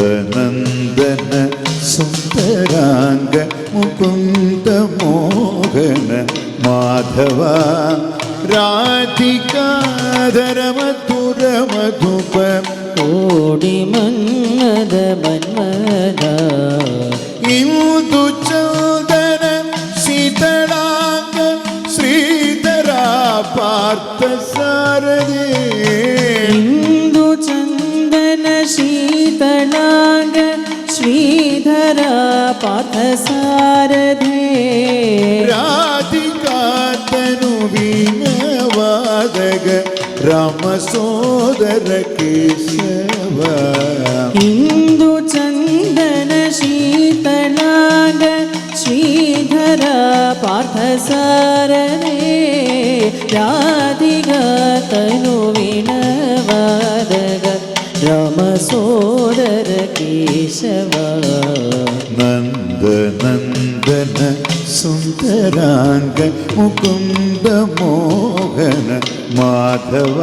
നന്ദനന്ദന സുന്ദരാംഗ മുകുന്ദ മോഹന മാധവ രാധികാധര മധുര മധുപ കോടി മന്മദ മന്മദ ഇന്ദു ചന്ദന ശീതളാംഗ ശ്രീധര പാർത്ഥ സാരഥി ഇന്ദു ചന്ദന ശീതളാംഗ ശ്രീധര പാർത്ഥ സാരഥേ രാധികാ തനുവീനവാദക രാമസോദര കേശവ ഇന്ദു ചന്ദന ശീതളാംഗ ശ്രീധര പാർത്ഥ സാരഥേ രാധികാ തനുവീനവാദക രാമസോദര കേശവ നന്ദനന്ദന സുന്ദരാംഗ മുകുന്ദ മോഹന മാധവ